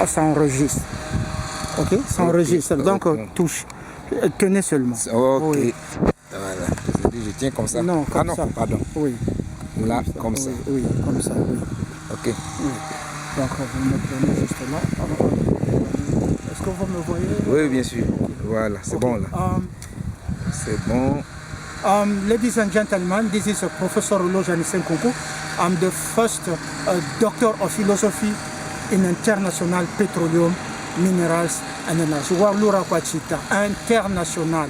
ça enregistre. Ok, ça enregistre. Donc, touche. Tenez seulement. Ok. Oui. Voilà. Je tiens comme ça. Non, comme ça. Pardon. Oui. Là, comme ça. Oui, comme ça, oui. Ok. Oui. Donc, vous me prenez juste là. Est-ce que vous me voyez? Oui, bien sûr. Voilà, c'est bon là. C'est bon. Ladies and gentlemen, this is Professor Lojani Senkunku. I'm the first doctor of philosophy in international petroleum, minerals and energy. Warlura Kwachita, international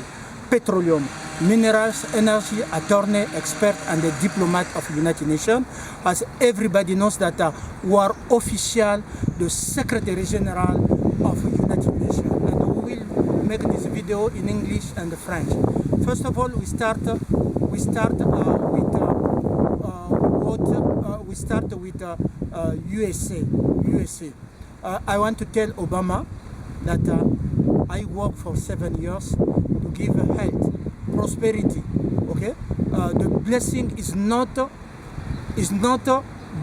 petroleum, minerals, energy, attorney, expert and a diplomat of the United Nations. As everybody knows that we are official, the Secretary General of the United Nations. And we will make this video in English and French. First of all, we start with USA. I want to tell Obama that I worked for 7 years to give health, prosperity. Okay, the blessing is not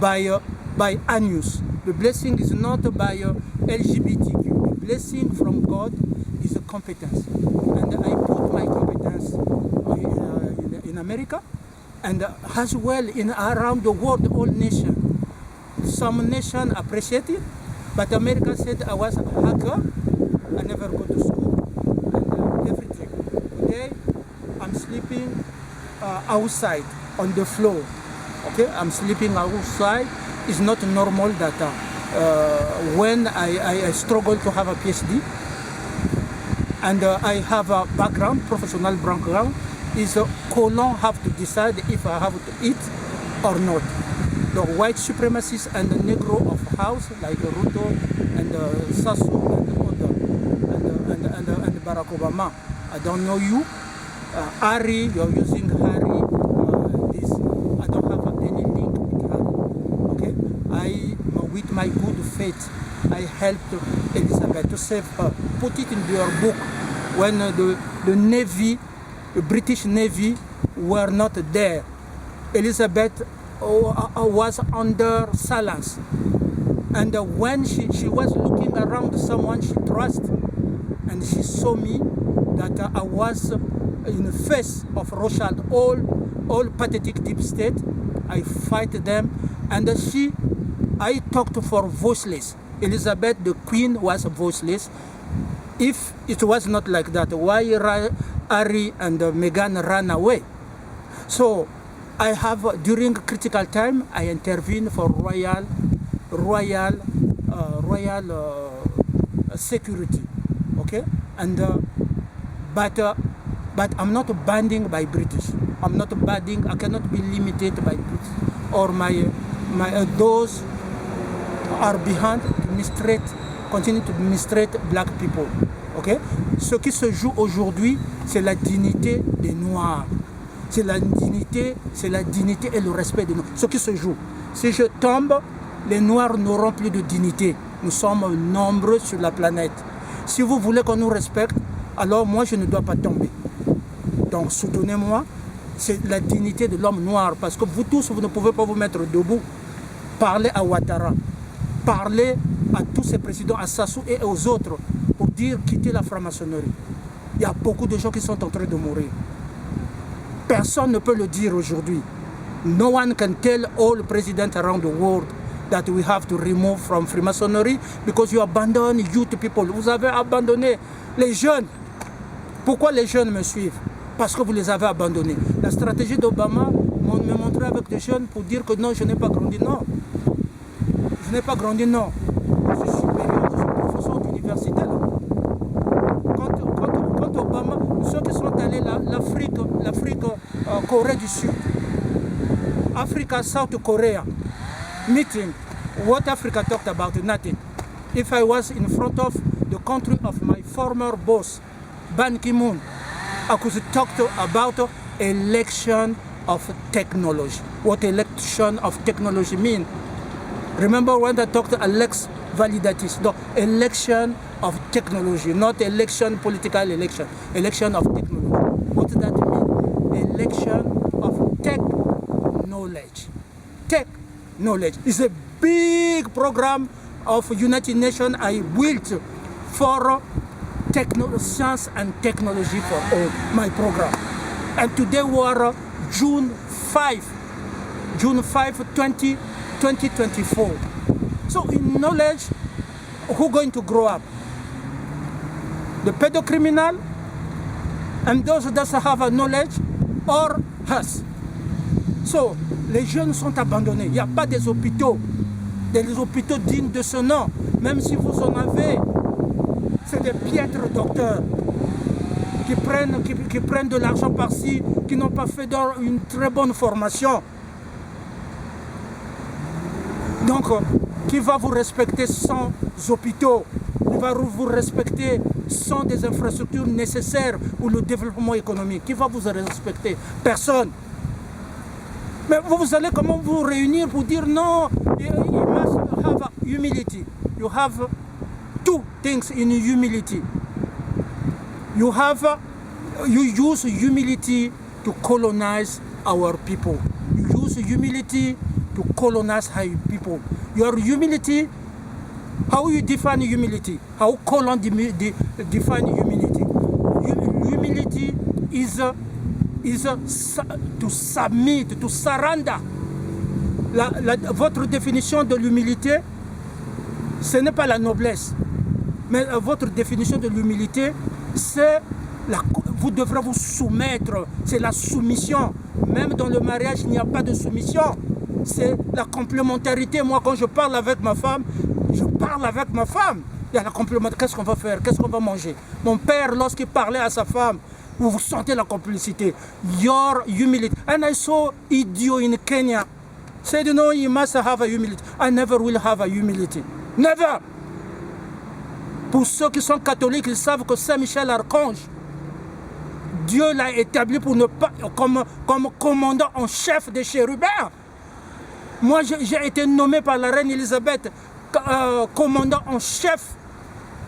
by Anus. The blessing is not by LGBTQ. The blessing from God is a competence, and I put my competence in America, and as well in around the world, all nations. Some nations appreciate it, but America said I was a hacker. I never go to school and everything. Today I'm sleeping outside on the floor. Okay, I'm sleeping outside. It's not normal that when I struggle to have a PhD and I have a background, professional background, is colon have to decide if I have to eat or not. The white supremacists and the Negro of house like Ruto and Sassou and Barack Obama. I don't know you. Harry, you're using Harry. This I don't have any link with Harry. Okay, with my good faith, I helped Elizabeth to save her. Put it in your book when the Navy, the British Navy, were not there. Elizabeth was under silence, and when she was looking around someone she trusted, and she saw me that I was in the face of Rothschild, all pathetic deep state. I fight them, and I talked for voiceless. Elizabeth, the queen, was voiceless. If it was not like that, why Harry and Meghan ran away? So I have, during critical time, I intervene for royal security, okay? And but I'm not binding by British. I'm not binding. I cannot be limited by British or my those are behind to mistreat, continue to mistreat black people, okay? Ce qui se joue aujourd'hui, c'est la dignité des Noirs. C'est la dignité et le respect des Noirs. Ce qui se joue. Si je tombe, les Noirs n'auront plus de dignité. Nous sommes nombreux sur la planète. Si vous voulez qu'on nous respecte, alors moi je ne dois pas tomber. Donc soutenez-moi. C'est la dignité de l'homme noir. Parce que vous tous, vous ne pouvez pas vous mettre debout. Parlez à Ouattara. Parlez à tous ces présidents, à Sassou et aux autres, pour dire quittez la franc-maçonnerie. Il y a beaucoup de gens qui sont en train de mourir. Personne ne peut le dire aujourd'hui. No one can tell all presidents around the world that we have to remove from Freemasonry because you abandon youth people. Vous avez abandonné les jeunes. Pourquoi les jeunes me suivent? Parce que vous les avez abandonnés. La stratégie d'Obama me montrait avec des jeunes pour dire que non, je n'ai pas grandi. Non. Je n'ai pas grandi, non. Je suis supérieur, je suis professeur d'université. Quand Obama, ceux qui sont allés l'Afrique, Corée du Sud, Africa, South Korea, meeting, what Africa talked about? Nothing. If I was in front of the country of my former boss, Ban Ki-moon, I could talk about election of technology. What election of technology mean? Remember when I talked to Alex Validatis, the election of technology, not election, political election, election of technology. What does that mean? Election of tech knowledge. Tech knowledge is a big program of United Nations I built for science and technology for all, my program. And today we are June 5, 2024. So in knowledge, who's going to grow up? The pedocriminal and those that have a knowledge, or us. So, les jeunes sont abandonnés. Il n'y a pas des hôpitaux dignes de ce nom. Même si vous en avez, c'est des piètres docteurs qui prennent de l'argent par-ci, qui n'ont pas fait une très bonne formation. Donc, qui va vous respecter sans hôpitaux? Qui va vous respecter sans des infrastructures nécessaires pour le développement économique? Qui va vous respecter? Personne. Mais vous allez comment vous réunir pour dire non, you must have humility. You have two things in humility. You use humility to colonize our people. You use humility to colonize our people. Your humility, how you define humility? How Colon define humility? Humility is to submit, to surrender. Votre définition de l'humilité, ce n'est pas la noblesse, mais votre définition de l'humilité, c'est vous devrez vous soumettre, c'est la soumission. Même dans le mariage, il n'y a pas de soumission, c'est la complémentarité. Moi, quand je parle avec ma femme, je parle avec ma femme. Il y a la complémentarité. Qu'est-ce qu'on va faire? Qu'est-ce qu'on va manger? Mon père, lorsqu'il parlait à sa femme, vous sentez la complicité. Your humility. And I saw Idio in Kenya. Said, no, you must have a humility. I never will have a humility. Never. Pour ceux qui sont catholiques, ils savent que Saint Michel Archange, Dieu l'a établi pour ne pas, comme commandant en chef des chérubins. Moi, j'ai été nommé par la reine Elisabeth commandant en chef,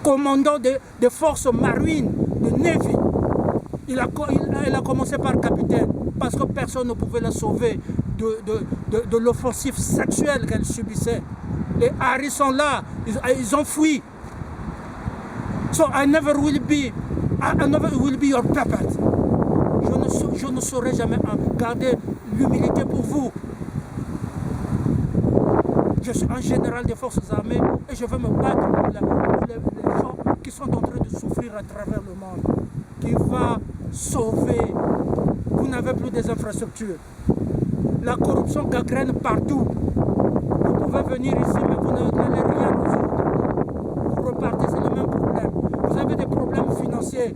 commandant des forces marines, de Navy. Elle a commencé par capitaine, parce que personne ne pouvait la sauver de l'offensive sexuelle qu'elle subissait. Les Harris sont là, ils ont fui. So I never will be your puppet. Je ne saurais jamais garder l'humilité pour vous. Je suis un général des forces armées et je veux me battre pour les gens qui sont en train de souffrir à travers le monde. Qui va sauver. Vous n'avez plus des infrastructures. La corruption gangrène partout. Vous pouvez venir ici, mais vous n'allez rien résoudre. Vous repartez, c'est le même problème. Vous avez des problèmes financiers.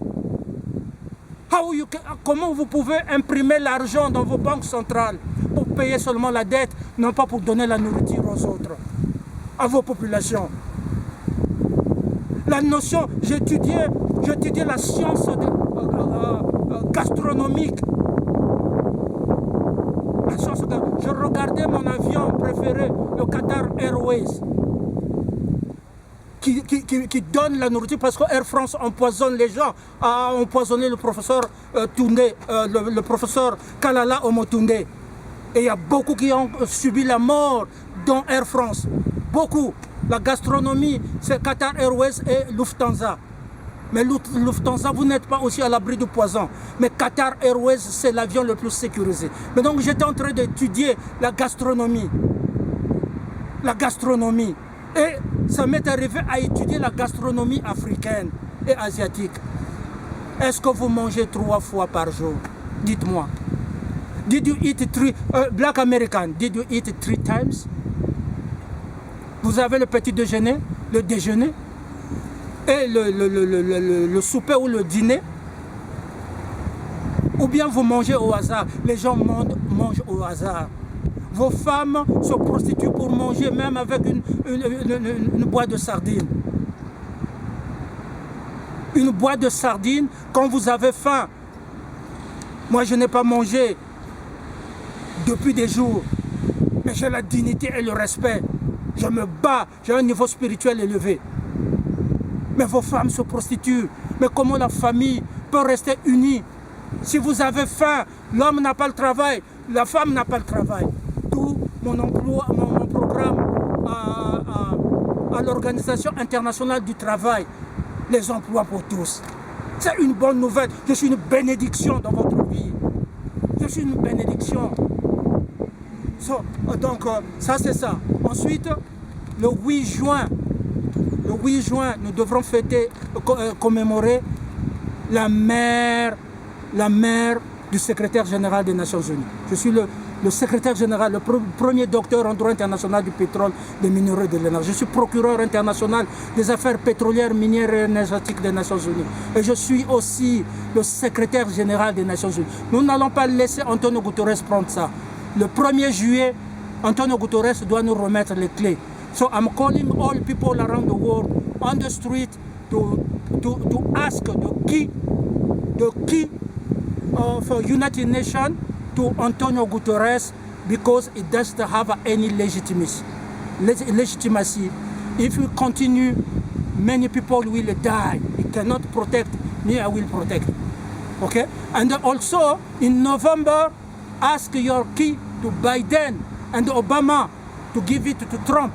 Comment vous pouvez imprimer l'argent dans vos banques centrales pour payer seulement la dette, non pas pour donner la nourriture aux autres, à vos populations? La notion, j'étudiais la science gastronomique. Je regardais mon avion préféré, le Qatar Airways, qui donne la nourriture parce que Air France empoisonne les gens, a empoisonné le professeur Toundé, le professeur Kalala Omotoundé. Et il y a beaucoup qui ont subi la mort dans Air France. Beaucoup. La gastronomie, c'est Qatar Airways et Lufthansa. Mais Lufthansa, vous n'êtes pas aussi à l'abri du poison. Mais Qatar Airways, c'est l'avion le plus sécurisé. Mais donc j'étais en train d'étudier la gastronomie. La gastronomie. Et ça m'est arrivé à étudier la gastronomie africaine et asiatique. Est-ce que vous mangez 3 fois par jour? Dites-moi. Did you eat Black American, did you eat 3 times? Vous avez le petit déjeuner, le déjeuner et le souper ou le dîner. Ou bien vous mangez au hasard. Les gens mangent au hasard. Vos femmes se prostituent pour manger même avec une boîte de sardines. Une boîte de sardines quand vous avez faim. Moi, je n'ai pas mangé depuis des jours. Mais j'ai la dignité et le respect. Je me bats, j'ai un niveau spirituel élevé. Mais vos femmes se prostituent. Mais comment la famille peut rester unie? Si vous avez faim, l'homme n'a pas le travail, la femme n'a pas le travail. Tout mon emploi, mon programme à l'Organisation internationale du travail les emplois pour tous. C'est une bonne nouvelle. Je suis une bénédiction dans votre vie. Je suis une bénédiction. Donc, ça c'est ça. Ensuite, le 8 juin, nous devrons fêter, commémorer la mère du secrétaire général des Nations Unies. Je suis le secrétaire général, le premier docteur en droit international du pétrole, des minéraux et de l'énergie. Je suis procureur international des affaires pétrolières, minières et énergétiques des Nations Unies. Et je suis aussi le secrétaire général des Nations Unies. Nous n'allons pas laisser Antonio Guterres prendre ça. Le 1er juillet, Antonio Guterres doit nous remettre les clés. So I'm calling all people around the world on the street to ask the key of United Nations to Antonio Guterres, because it doesn't have any legitimacy. If we continue, many people will die. It cannot protect me, I will protect. Okay? And also, in November, ask your key to Biden and Obama to give it to Trump.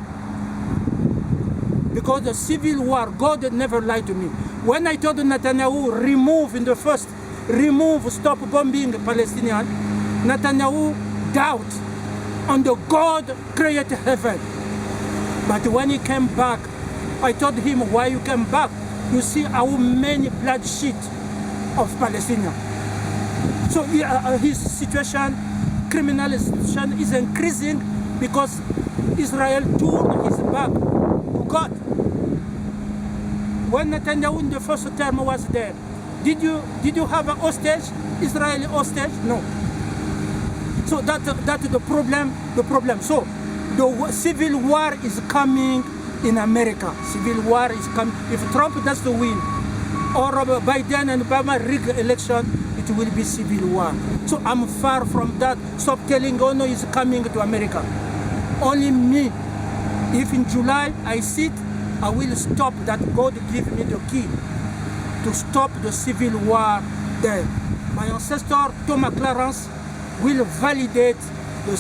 Because the civil war, God never lied to me. When I told Netanyahu, stop bombing Palestinians, Netanyahu doubt on the God created heaven. But when he came back, I told him, why you came back? You see how many bloodshed of Palestinians. So his situation, criminal situation is increasing because Israel turned his back to God. When Netanyahu in the first term was there, did you have a hostage, Israeli hostage? No. So that's the problem. So the civil war is coming in America. Civil war is coming. If Trump does win, or Biden and Obama rig election, it will be civil war. So I'm far from that. Stop telling, oh no, it's coming to America. Only me. If in July I sit, I will stop that. God give me the key to stop the civil war there. My ancestor, Thomas Clarence, will validate the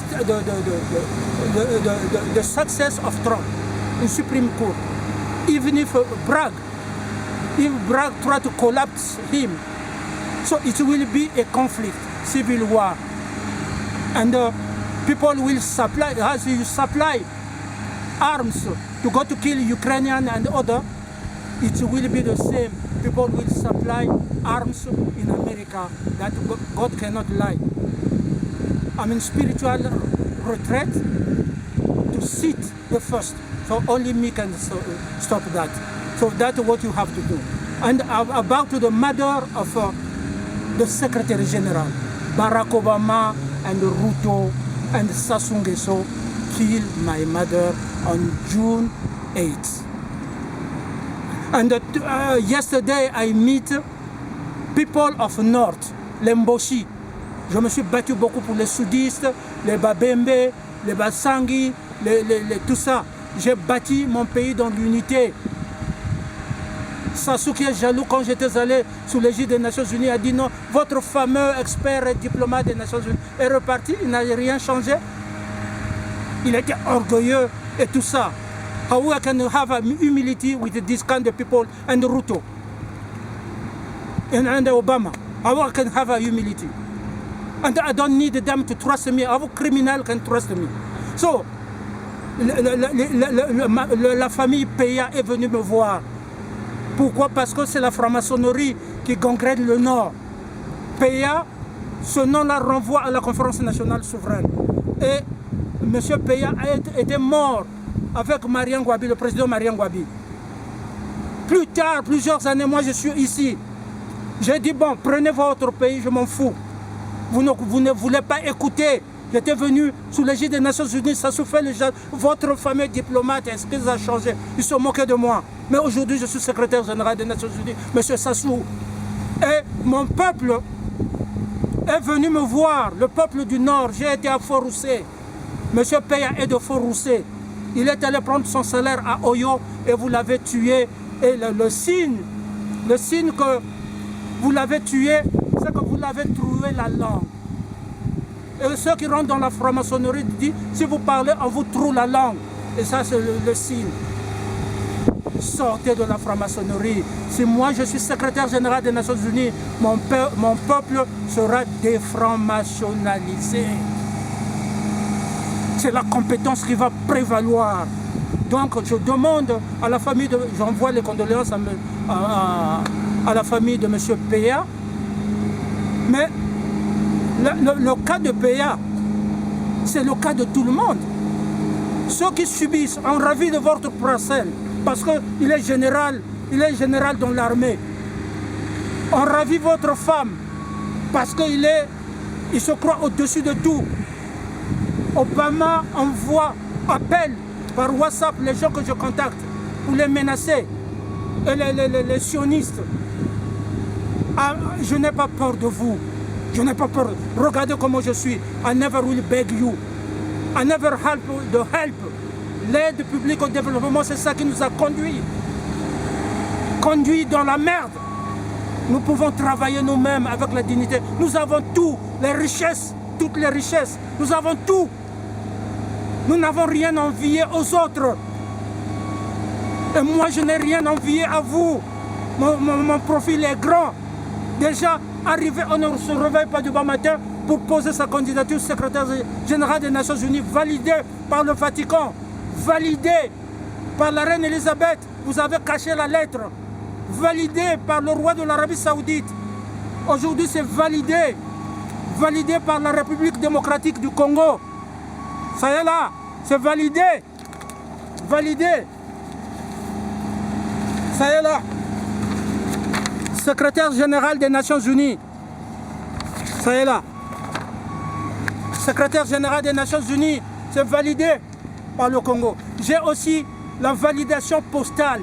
success of Trump in Supreme Court. Even if Bragg try to collapse him, so it will be a conflict, civil war. And people will supply, as you supply arms to go to kill Ukrainian and other, it will be the same. People will supply arms in America. That God cannot lie. I'm in spiritual retreat to sit the first. So only me can stop that. So that's what you have to do. And about the mother of the Secretary General, Barack Obama and Ruto and Sassou Nguesso killed my mother on June 8th. And yesterday I meet people of North, les Mboshi. Je me suis battu beaucoup pour les soudistes, les Babembe, les Basangi, tout ça. J'ai bâti mon pays dans l'unité. Sassou qui est jaloux quand j'étais allé sous l'égide des Nations Unies a dit non, votre fameux expert et diplomate des Nations Unies est reparti, il n'a rien changé. Il était orgueilleux et tout ça. How we can have humility with this kind of people and Ruto and Obama? How I can have a humility? And I don't need them to trust me. How criminal can trust me? So, la famille Peya est venue me voir. Pourquoi? Parce que c'est la franc-maçonnerie qui gangrène le Nord. Peya, ce nom-là renvoie à la conférence nationale souveraine. Et M. Peya a été mort avec Marian Gwabi, le président Marian Gwabi. Plus tard, plusieurs années, moi je suis ici. J'ai dit, bon, prenez votre pays, je m'en fous. Vous ne voulez pas écouter. J'étais venu sous l'égide des Nations Unies, ça souffrait les gens. Votre fameux diplomate, est-ce que ça a changé? Ils se moquaient de moi. Mais aujourd'hui, je suis secrétaire général des Nations Unies, M. Sassou. Et mon peuple est venu me voir, le peuple du Nord. J'ai été à Fort-Roussé. M. Peya est de Fort-Roussé. Il est allé prendre son salaire à Oyo et vous l'avez tué. Et le signe que vous l'avez tué, c'est que vous l'avez trouvé la langue. Et ceux qui rentrent dans la franc-maçonnerie disent, si vous parlez, on vous trouve la langue. Et ça, c'est le signe. sortez de la franc-maçonnerie. Si moi je suis secrétaire général des Nations Unies, mon peuple sera défranc-maçonnalisé. C'est la compétence qui va prévaloir. Donc je demande à la famille, j'envoie les condoléances à la famille de M. Péa. Mais le cas de Péa, c'est le cas de tout le monde. Ceux qui subissent, ont ravi de votre procès parce qu'il est général dans l'armée. On ravit votre femme parce qu'il se croit au-dessus de tout. Obama appelle par WhatsApp les gens que je contacte pour les menacer. Et les sionistes. Ah, je n'ai pas peur de vous. Je n'ai pas peur. Regardez comment je suis. I never will beg you. I never help the help. L'aide publique au développement, c'est ça qui nous a conduit dans la merde. Nous pouvons travailler nous-mêmes avec la dignité. Nous avons tout, les richesses, toutes les richesses. Nous avons tout. Nous n'avons rien envié aux autres. Et moi, je n'ai rien envié à vous. Mon profil est grand. Déjà, arrivé, on ne se réveille pas du bon matin pour poser sa candidature secrétaire général des Nations Unies, validée par le Vatican, validée par la reine Elisabeth. Vous avez caché la lettre. Validée par le roi de l'Arabie Saoudite. Aujourd'hui, c'est validé par la République démocratique du Congo. Ça y est là, c'est validé. Ça y est là. Secrétaire général des Nations Unies. Ça y est là. Secrétaire général des Nations Unies, c'est validé par le Congo. J'ai aussi la validation postale.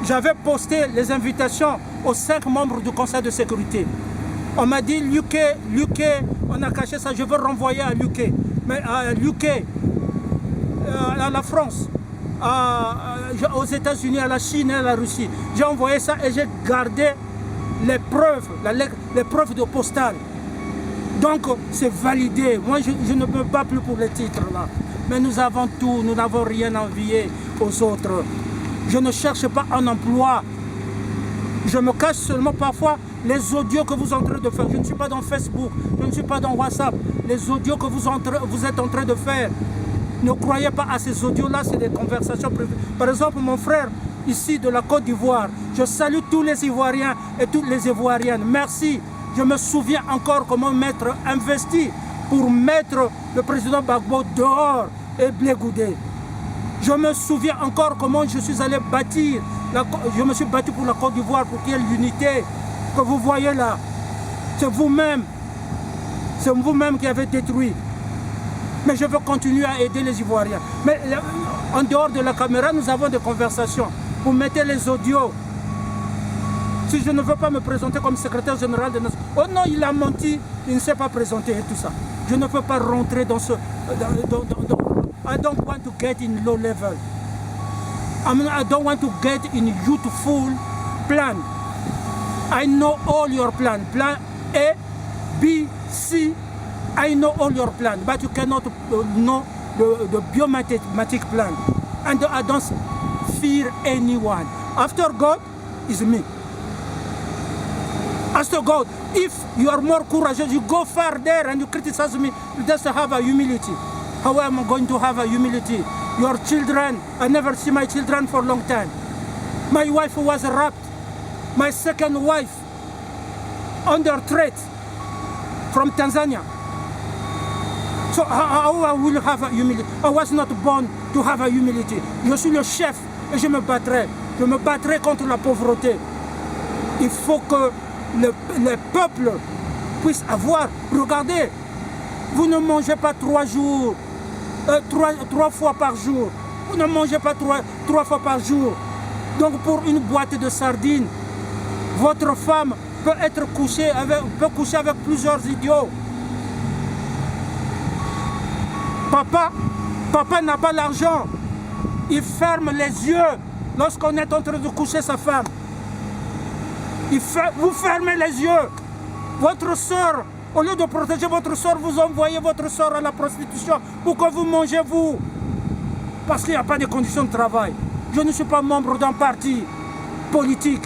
J'avais posté les invitations aux 5 membres du Conseil de sécurité. On m'a dit, l'UK, on a caché ça, je veux renvoyer à l'UK. Mais à l'UK, à la France, aux États-Unis, à la Chine et à la Russie. J'ai envoyé ça et j'ai gardé les preuves, les preuves de postal. Donc, c'est validé. Moi, je ne me bats plus pour les titres là. Mais nous avons tout, nous n'avons rien envié aux autres. Je ne cherche pas un emploi. Je me cache seulement parfois les audios que vous êtes en train de faire. Je ne suis pas dans Facebook, je ne suis pas dans WhatsApp. Les audios que vous êtes en train de faire. Ne croyez pas à ces audios-là, c'est des conversations privées. Par exemple, mon frère, ici de la Côte d'Ivoire, je salue tous les Ivoiriens et toutes les Ivoiriennes. Merci. Je me souviens encore comment m'être investi pour mettre le président Gbagbo dehors et Blé Goudé. Je me souviens encore comment je suis allé bâtir, je me suis battu pour la Côte d'Ivoire, pour qu'il y ait l'unité que vous voyez là. C'est vous-même qui avez détruit. Mais je veux continuer à aider les Ivoiriens. Mais en dehors de la caméra, nous avons des conversations. Vous mettez les audios. Si je ne veux pas me présenter comme secrétaire général de Nations Unies, oh non, il a menti, il ne s'est pas présenté et tout ça. Je ne peux pas rentrer dans ce... I don't want to get in low level. I don't want to get in youthful plan. I know all your plan. Plan A, B, C. I know all your plan, but you cannot know the biomathematic plan. And I don't fear anyone. After God is me. After God, if you are more courageous, you go further and you criticize me, you just have a humility. How am I going to have a humility? Your children, I never see my children for a long time. My wife was raped. My second wife, under threat from Tanzania. So how I will have a humility? I was not born to have a humility. Je suis le chef et je me battrai. Je me battrai contre la pauvreté. Il faut que le peuple puisse avoir. Regardez, vous ne mangez pas 3 jours, 3 fois par jour. Vous ne mangez pas 3 fois par jour. Donc pour une boîte de sardines, votre femme peut coucher avec plusieurs idiots. Papa n'a pas l'argent. Il ferme les yeux lorsqu'on est en train de coucher sa femme. Vous fermez les yeux. Votre soeur, au lieu de protéger votre soeur, vous envoyez votre soeur à la prostitution pour que vous mangez vous. Parce qu'il n'y a pas de conditions de travail. Je ne suis pas membre d'un parti politique.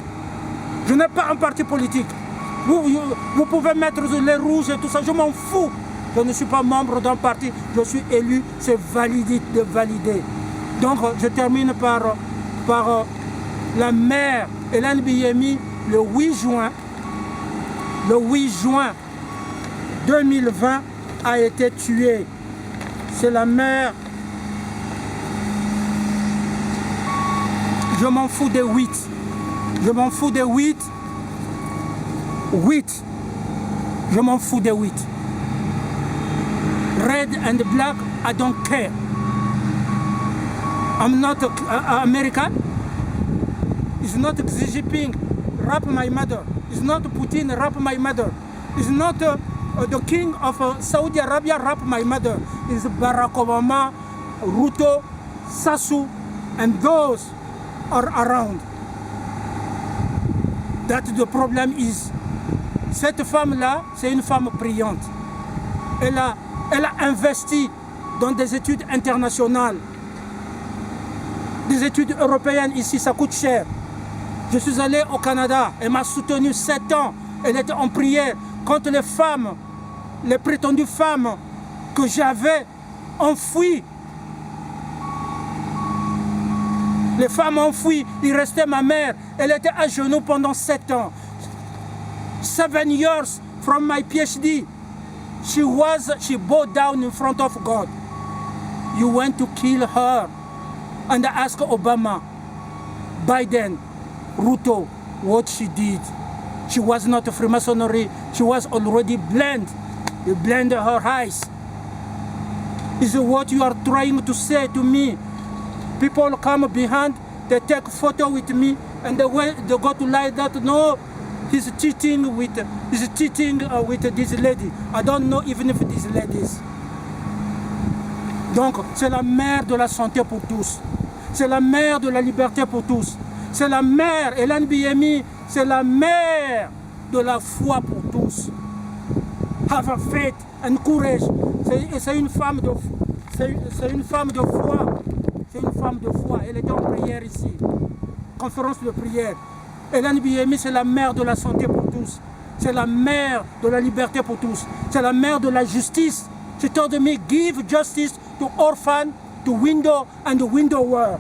Je n'ai pas un parti politique. Vous pouvez mettre les rouges et tout ça, je m'en fous. Je ne suis pas membre d'un parti, je suis élu, c'est validé, validé. Donc je termine par la mère Hélène Biyemi le 8 juin 2020 a été tuée. C'est la mère. Je m'en fous des 8. Je m'en fous des 8. 8. Je m'en fous des 8. Red and black, I don't care. I'm not American. It's not Xi Jinping rap my mother. It's not Putin rap my mother. It's not the king of Saudi Arabia rap my mother. It's Barack Obama, Ruto, Sassou, and those are around. That the problem is. Cette femme-là, c'est une femme brillante. Elle a investi dans des études internationales. Des études européennes ici, ça coûte cher. Je suis allé au Canada, elle m'a soutenu 7 ans. Elle était en prière contre les femmes, les prétendues femmes que j'avais enfouies. Les femmes enfouies, il restait ma mère. Elle était à genoux pendant 7 ans. 7 years from my PhD. She bowed down in front of God. You went to kill her and ask Obama, Biden, Ruto, what she did. She was not a Freemasonry. She was already blind. You blinded her eyes. Is what you are trying to say to me. People come behind, they take photo with me, and they go to lie that no, he's cheating with this lady. I don't know even if this lady is. Donc, c'est la mère de la santé pour tous. C'est la mère de la liberté pour tous. C'est la mère, Hélène Biyemi, c'est la mère de la foi pour tous. Have a faith and courage. C'est une femme de foi. C'est une femme de foi. Elle est en prière ici. Conférence de prière. Hélène Biyemi, c'est la mère de la santé pour tous. C'est la mère de la liberté pour tous. C'est la mère de la justice. She told me, give justice to orphan, to widow and the widower.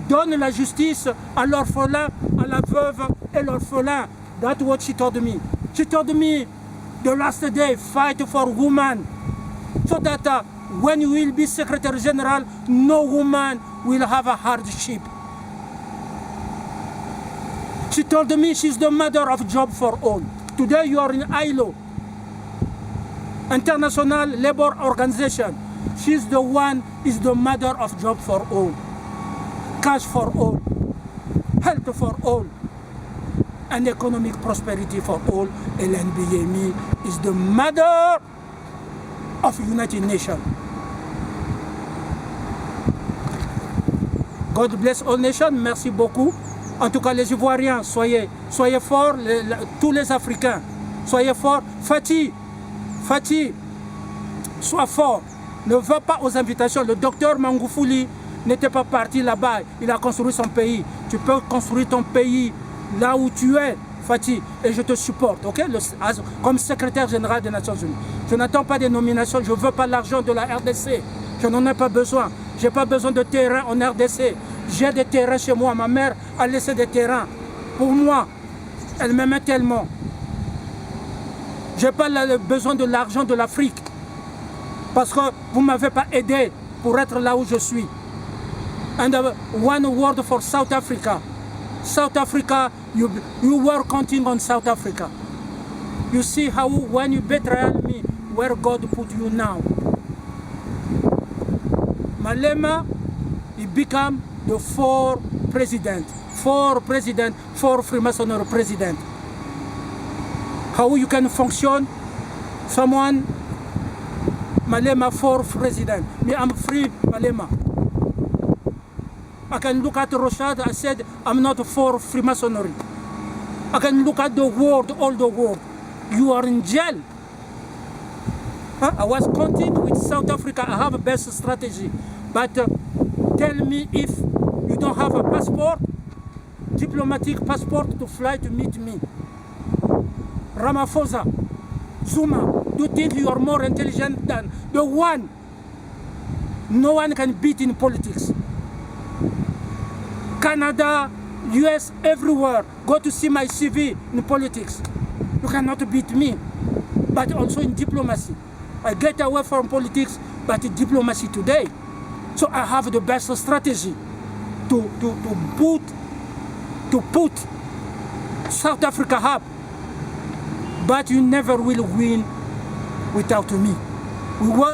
Donne la justice à l'orphelin, à la veuve et l'orphelin. That's what she told me. She told me, the last day, fight for women. So that when you will be Secretary General, no woman will have a hardship. She told me she's the mother of job for all. Today you are in ILO, International Labour Organization. She's the one, is the mother of job for all. Cash for all. Health for all. And economic prosperity for all. Hélène Biyemi is the mother of United Nations. God bless all nations. Merci beaucoup. En tout cas, les Ivoiriens, soyez forts, tous les Africains, soyez forts. Fati, sois fort. Ne va pas aux invitations. Le docteur Mangoufouli n'était pas parti là-bas. Il a construit son pays. Tu peux construire ton pays là où tu es, Fati, et je te supporte, ok? Comme secrétaire général des Nations Unies. Je n'attends pas des nominations. Je ne veux pas l'argent de la RDC. Je n'en ai pas besoin. Je n'ai pas besoin de terrain en RDC. J'ai des terrains chez moi. Ma mère a laissé des terrains. Pour moi, elle m'aimait tellement. Je n'ai pas besoin de l'argent de l'Afrique. Parce que vous ne m'avez pas aidé pour être là où je suis. And one word for South Africa. South Africa, you were counting on South Africa. You see how when you betray me, where God put you now. Malema, he became the four president, four Freemasonry president. How you can function? Someone, Malema, four president. Me, I'm free, Malema. I can look at Rochad, I said, I'm not for Freemasonry. I can look at the world, all the world. You are in jail. I was counting with South Africa, I have a best strategy. But Tell me if you don't have a passport, diplomatic passport to fly to meet me. Ramaphosa, Zuma, do you think you are more intelligent than the one no one can beat in politics? Canada, US, everywhere. Go to see my CV in politics. You cannot beat me. But also in diplomacy. I get away from politics, but in diplomacy today. So I have the best strategy to put South Africa up. But you never will win without me.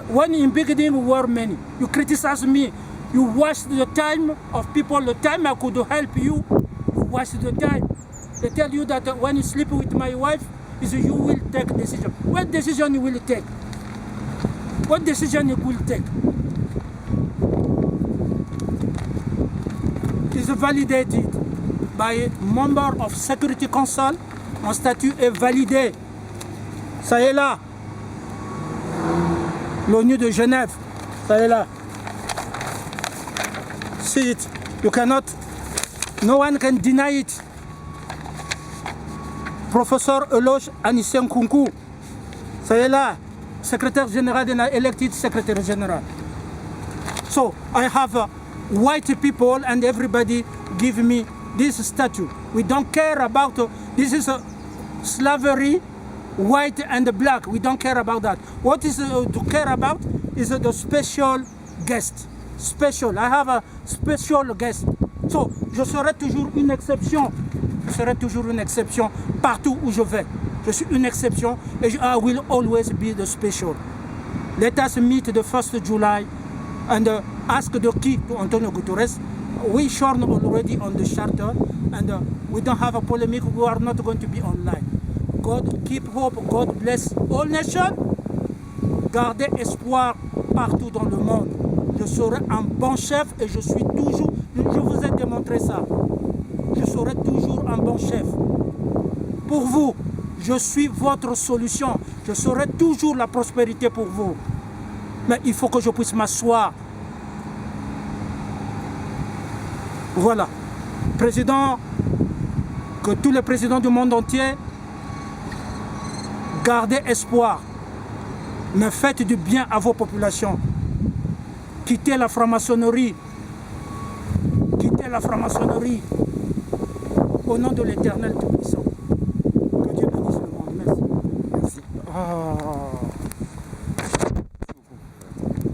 When in beginning we were many. You criticize me. You waste the time of people. The time I could help you, you waste the time. They tell you that when you sleep with my wife, is you will take decision. What decision you will take? What decision you will take? Is validated by a member of Security Council. Mon statut est validé. Ça y est là. L'ONU de Genève. Ça y est là. See it. You cannot. No one can deny it. Professor Eloge Anissé Nkunku. Ça y est là. Secrétaire général de la elected secretary general. So I have white people and everybody give me this statue. We don't care about this is slavery, white and black. We don't care about that. What is to care about is the special guest. Special. I have a special guest. So je serai toujours une exception. Je serai toujours une exception partout où je vais. Je suis une exception et I will always be the special. Let us meet the 1st July and ask the key to Antonio Guterres. We shorn already on the charter and we don't have a polemic. We are not going to be online. God keep hope. God bless all nations. Gardez espoir partout dans le monde. Je serai un bon chef et je suis toujours, je vous ai démontré ça. Je serai toujours un bon chef. Pour vous, je suis votre solution. Je serai toujours la prospérité pour vous. Mais il faut que je puisse m'asseoir. Voilà. Président, que tous les présidents du monde entier, gardez espoir. Mais faites du bien à vos populations. Quittez la franc-maçonnerie. Quittez la franc-maçonnerie. Au nom de l'Éternel Tout-Puissant. Que Dieu bénisse le monde. Merci. Merci.